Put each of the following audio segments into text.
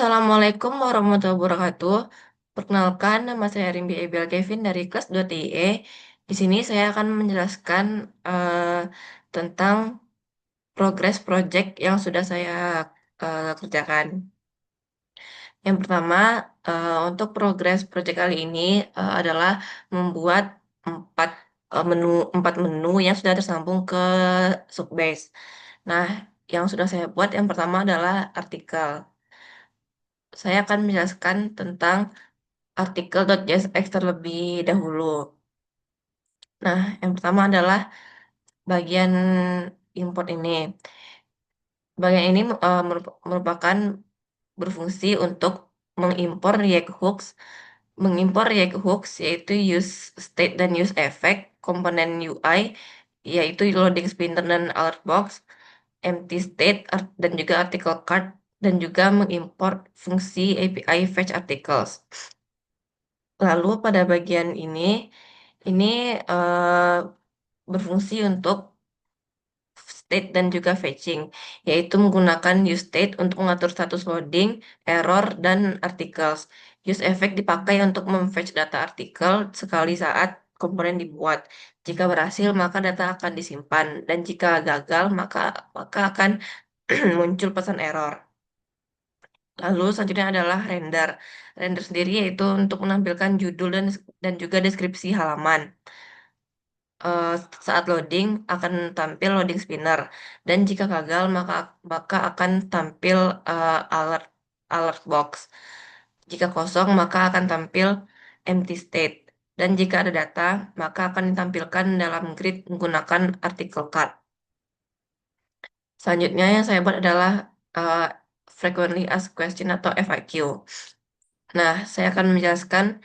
Assalamualaikum warahmatullahi wabarakatuh. Perkenalkan, nama saya Rimbi Ebel Kevin dari kelas 2 TIE. Di sini saya akan menjelaskan tentang progres project yang sudah saya kerjakan. Yang pertama, untuk progres project kali ini adalah membuat empat empat menu yang sudah tersambung ke Subbase. Nah, yang sudah saya buat yang pertama adalah artikel. Saya akan menjelaskan tentang artikel.jsx terlebih dahulu. Nah, yang pertama adalah bagian import ini. Bagian ini merupakan berfungsi untuk mengimpor React hooks, yaitu use state dan use effect, komponen UI yaitu loading spinner dan alert box, empty state dan juga article card dan juga mengimport fungsi API fetch articles. Lalu pada bagian ini berfungsi untuk state dan juga fetching, yaitu menggunakan use state untuk mengatur status loading, error, dan articles. Use effect dipakai untuk memfetch data artikel sekali saat komponen dibuat. Jika berhasil, maka data akan disimpan, dan jika gagal, maka akan muncul pesan error. Lalu selanjutnya adalah render. Render sendiri yaitu untuk menampilkan judul dan juga deskripsi halaman. eh, Saat loading akan tampil loading spinner dan jika gagal maka akan tampil alert alert box. Jika kosong maka akan tampil empty state dan jika ada data maka akan ditampilkan dalam grid menggunakan article card. Selanjutnya yang saya buat adalah eh, frequently asked question atau FAQ. Nah, saya akan menjelaskan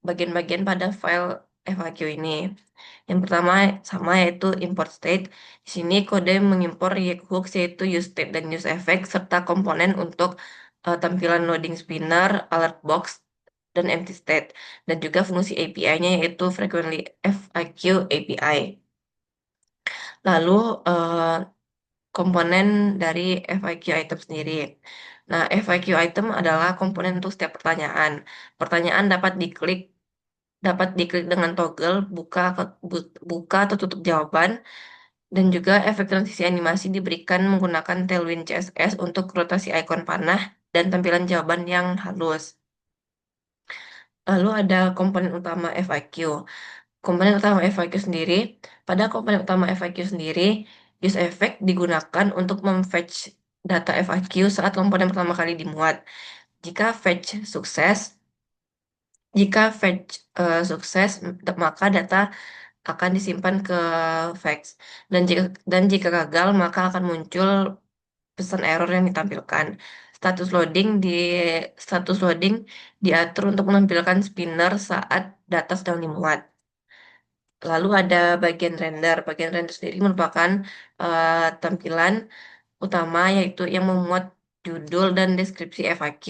bagian-bagian pada file FAQ ini. Yang pertama sama yaitu import state. Di sini kode mengimpor React hooks yaitu use state dan use effect serta komponen untuk tampilan loading spinner, alert box, dan empty state. Dan juga fungsi API-nya yaitu frequently FAQ API. Lalu komponen dari FAQ item sendiri. Nah, FAQ item adalah komponen untuk setiap pertanyaan. Pertanyaan dapat diklik dengan toggle buka atau tutup jawaban dan juga efek transisi animasi diberikan menggunakan Tailwind CSS untuk rotasi ikon panah dan tampilan jawaban yang halus. Lalu ada komponen utama FAQ. Komponen utama FAQ sendiri, pada komponen utama FAQ sendiri, use effect digunakan untuk memfetch data FAQ saat komponen pertama kali dimuat. Jika fetch sukses, jika fetch sukses, maka data akan disimpan ke fax. Dan jika gagal, maka akan muncul pesan error yang ditampilkan. Status loading di status loading diatur untuk menampilkan spinner saat data sedang dimuat. Lalu ada bagian render. Bagian render sendiri merupakan tampilan utama yaitu yang memuat judul dan deskripsi FAQ.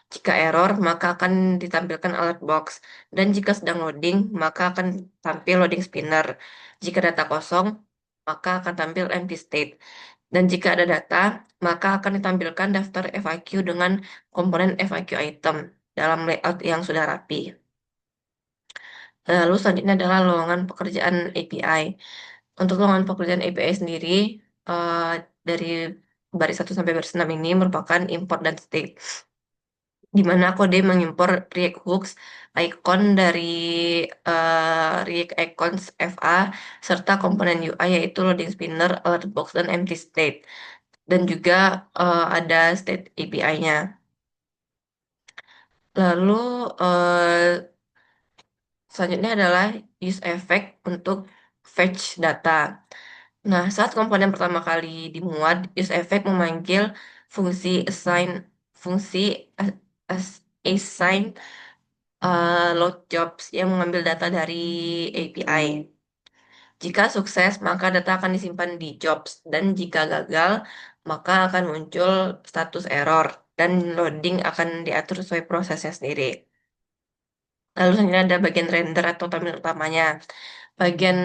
Jika error, maka akan ditampilkan alert box. Dan jika sedang loading, maka akan tampil loading spinner. Jika data kosong, maka akan tampil empty state. Dan jika ada data, maka akan ditampilkan daftar FAQ dengan komponen FAQ item dalam layout yang sudah rapi. Lalu selanjutnya adalah lowongan pekerjaan API. Untuk lowongan pekerjaan API sendiri, eh, dari baris 1 sampai baris 6 ini merupakan import dan state, di mana kode mengimpor React hooks, icon dari React Icons FA, serta komponen UI yaitu loading spinner, alert box, dan empty state. Dan juga ada state API-nya. Lalu selanjutnya adalah use effect untuk fetch data. Nah, saat komponen pertama kali dimuat, use effect memanggil fungsi assign fungsi assign load jobs yang mengambil data dari API. Jika sukses, maka data akan disimpan di jobs dan jika gagal, maka akan muncul status error dan loading akan diatur sesuai prosesnya sendiri. Lalu selanjutnya ada bagian render atau tampilan utamanya. Bagian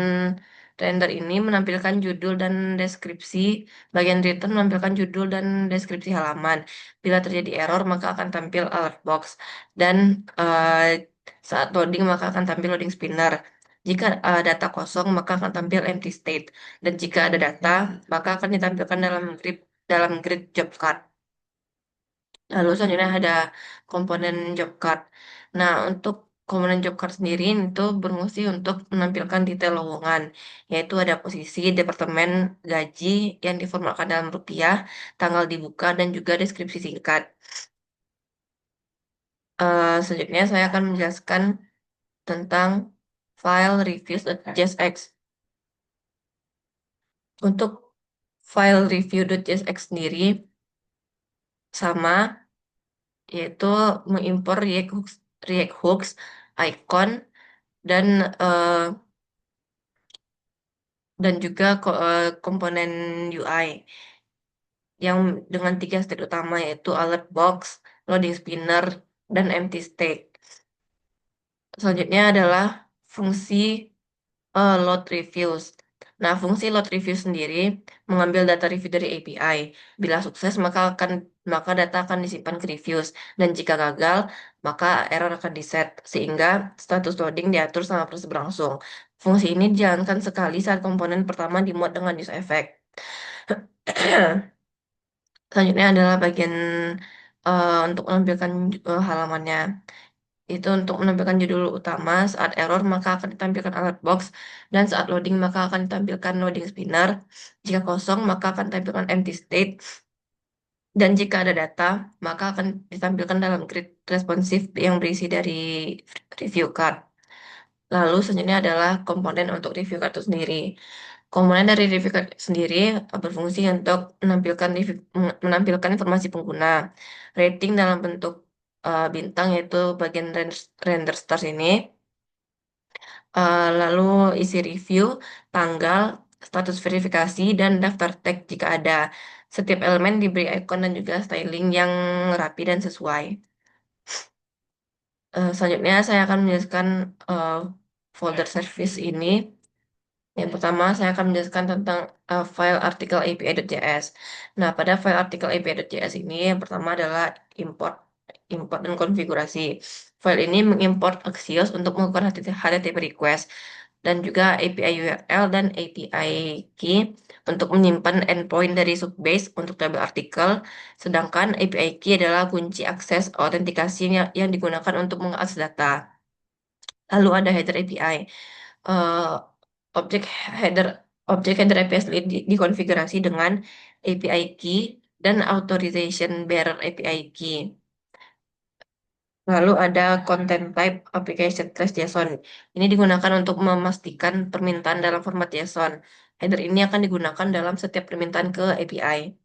Render ini menampilkan judul dan deskripsi. Bagian return menampilkan judul dan deskripsi halaman. Bila terjadi error, maka akan tampil alert box. Dan saat loading, maka akan tampil loading spinner. Jika data kosong, maka akan tampil empty state. Dan jika ada data, maka akan ditampilkan dalam grid job card. Lalu selanjutnya ada komponen job card. Nah, untuk komponen job card sendiri itu berfungsi untuk menampilkan detail lowongan, yaitu ada posisi, departemen, gaji yang diformalkan dalam rupiah, tanggal dibuka, dan juga deskripsi singkat. Selanjutnya saya akan menjelaskan tentang file reviews.jsx. Untuk file review.jsx sendiri sama, yaitu mengimpor React hooks, icon, dan eh, juga komponen UI yang dengan tiga state utama yaitu alert box, loading spinner, dan empty state. Selanjutnya adalah fungsi load reviews. Nah, fungsi load review sendiri mengambil data review dari API. Bila sukses, maka data akan disimpan ke reviews dan jika gagal, maka error akan diset sehingga status loading diatur selama proses berlangsung. Fungsi ini dijalankan sekali saat komponen pertama dimuat dengan use effect. Selanjutnya adalah bagian untuk menampilkan halamannya. Itu untuk menampilkan judul utama, saat error maka akan ditampilkan alert box, dan saat loading maka akan ditampilkan loading spinner. Jika kosong maka akan ditampilkan empty state, dan jika ada data maka akan ditampilkan dalam grid responsif yang berisi dari review card. Lalu selanjutnya adalah komponen untuk review card itu sendiri. Komponen dari review card sendiri berfungsi untuk menampilkan informasi pengguna, rating dalam bentuk bintang yaitu bagian render stars ini, lalu isi review, tanggal, status verifikasi, dan daftar tag jika ada. Setiap elemen diberi icon dan juga styling yang rapi dan sesuai. Selanjutnya saya akan menjelaskan eh, folder service ini. Yang pertama, saya akan menjelaskan tentang file artikel API.js. Nah, pada file artikel API.js ini, yang pertama adalah import, import dan konfigurasi. File ini mengimport Axios untuk melakukan HTTP request, dan juga API URL dan API key untuk menyimpan endpoint dari Subbase untuk tabel artikel, sedangkan API key adalah kunci akses autentikasi yang digunakan untuk mengakses data. Lalu ada header API. eh, objek header objek header API sendiri dikonfigurasi dengan API key dan authorization bearer API key. Lalu ada content type application trace JSON. Ini digunakan untuk memastikan permintaan dalam format JSON. Header ini akan digunakan dalam setiap permintaan ke API.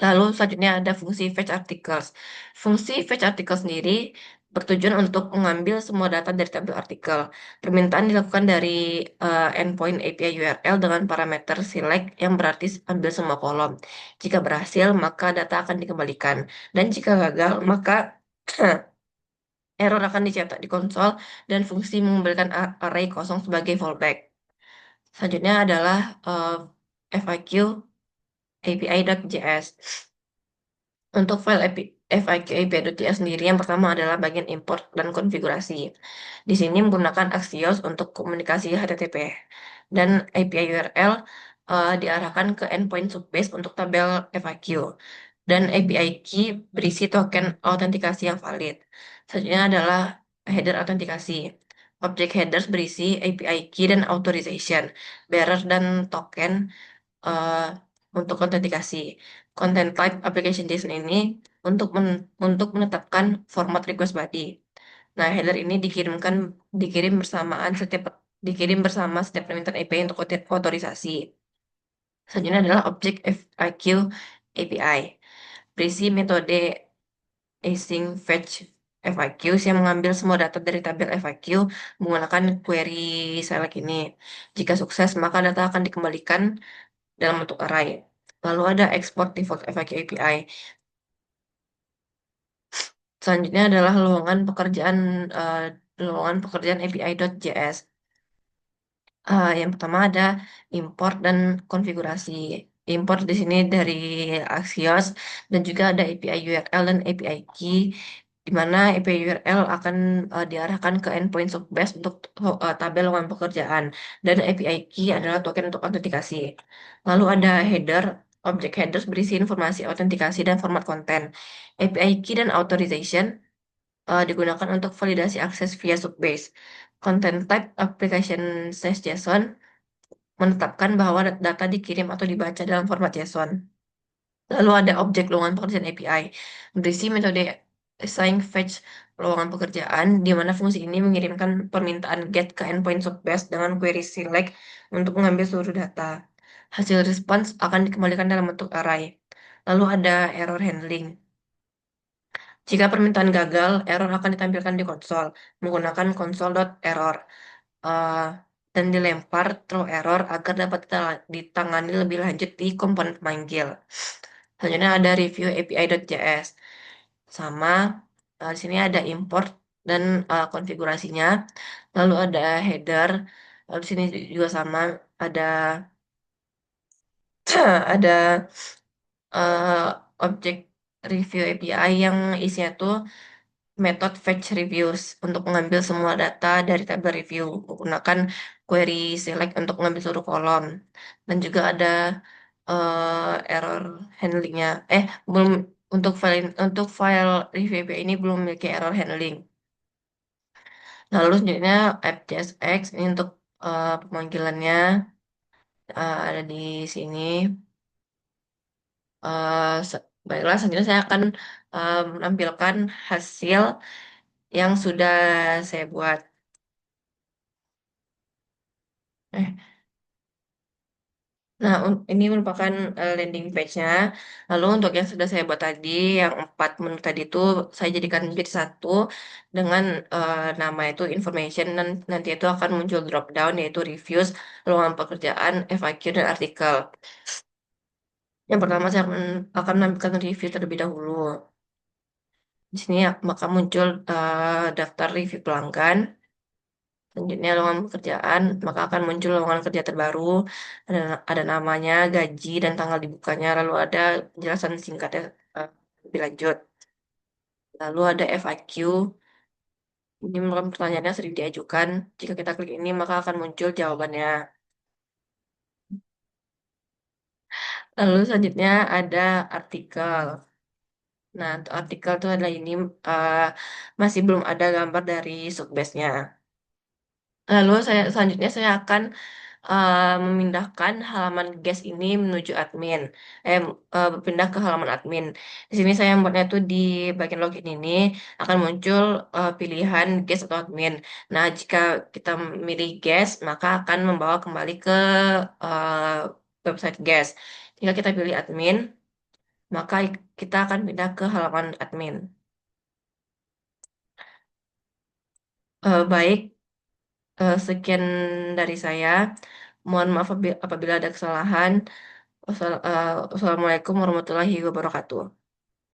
Lalu selanjutnya ada fungsi fetch articles. Fungsi fetch article sendiri bertujuan untuk mengambil semua data dari tabel artikel. Permintaan dilakukan dari endpoint API URL dengan parameter select yang berarti ambil semua kolom. Jika berhasil, maka data akan dikembalikan. Dan jika gagal, maka error akan dicetak di konsol dan fungsi mengembalikan array kosong sebagai fallback. Selanjutnya adalah FAQ API.js. Untuk file FAQ API.js sendiri, yang pertama adalah bagian import dan konfigurasi. Di sini menggunakan Axios untuk komunikasi HTTP. Dan API URL diarahkan ke endpoint Subbase untuk tabel FAQ. Dan API key berisi token autentikasi yang valid. Selanjutnya adalah header autentikasi. Objek headers berisi API key dan authorization, bearer dan token eh, untuk autentikasi. Content type application JSON ini untuk menetapkan format request body. Nah, header ini dikirim dikirim bersama setiap permintaan API untuk otorisasi. Selanjutnya adalah objek FAQ API. Berisi metode async fetch FAQ yang mengambil semua data dari tabel FAQ menggunakan query select ini. Jika sukses, maka data akan dikembalikan dalam bentuk array. Lalu ada export default FAQ API. Selanjutnya adalah lowongan pekerjaan API.js. Yang pertama ada import dan konfigurasi. Import di sini dari Axios dan juga ada API URL dan API key, di mana API URL akan diarahkan ke endpoint Subbase untuk tabel lowongan pekerjaan, dan API key adalah token untuk autentikasi. Lalu ada header. Objek headers berisi informasi autentikasi dan format konten. API key dan authorization digunakan untuk validasi akses via Subbase. Content type application says JSON menetapkan bahwa data dikirim atau dibaca dalam format JSON. Lalu ada objek lowongan pekerjaan API, berisi metode assign fetch lowongan pekerjaan, di mana fungsi ini mengirimkan permintaan get ke endpoint Subbase dengan query select untuk mengambil seluruh data. Hasil response akan dikembalikan dalam bentuk array. Lalu ada error handling. Jika permintaan gagal, error akan ditampilkan di konsol menggunakan console.error eh, dan dilempar throw error agar dapat ditangani lebih lanjut di komponen pemanggil. Selanjutnya ada review API.js. Sama, di sini ada import dan konfigurasinya. Lalu ada header. Lalu di sini juga sama, ada ada eh, objek review API yang isinya tuh metode fetch reviews untuk mengambil semua data dari tabel review menggunakan query select untuk mengambil seluruh kolom, dan juga ada error handlingnya. Belum, untuk file review API ini belum memiliki error handling. Lalu selanjutnya app.jsx ini untuk pemanggilannya ada di sini. Baiklah, selanjutnya saya akan menampilkan hasil yang sudah saya buat. Eh, Nah, ini merupakan landing page-nya. Lalu untuk yang sudah saya buat tadi, yang 4 menu tadi itu saya jadikan menjadi satu dengan nama itu information, dan nanti itu akan muncul drop down yaitu reviews, lowongan pekerjaan, FAQ, dan artikel. Yang pertama saya akan menampilkan review terlebih dahulu. Di sini ya, maka muncul daftar review pelanggan. Selanjutnya lowongan pekerjaan, maka akan muncul lowongan kerja terbaru, ada namanya, gaji, dan tanggal dibukanya, lalu ada penjelasan singkatnya eh, lebih lanjut. Lalu ada FAQ, ini merupakan pertanyaan yang sering diajukan. Jika kita klik ini, maka akan muncul jawabannya. Lalu selanjutnya ada artikel. Nah, untuk artikel itu adalah ini eh, masih belum ada gambar dari Subbase-nya. Lalu selanjutnya saya akan memindahkan halaman guest ini menuju admin. Eh, Berpindah ke halaman admin. Di sini saya membuatnya itu di bagian login ini akan muncul pilihan guest atau admin. Nah, jika kita memilih guest, maka akan membawa kembali ke eh, website guest. Jika kita pilih admin, maka kita akan pindah ke halaman admin. Baik, sekian dari saya. Mohon maaf apabila ada kesalahan. Wassalamualaikum warahmatullahi wabarakatuh.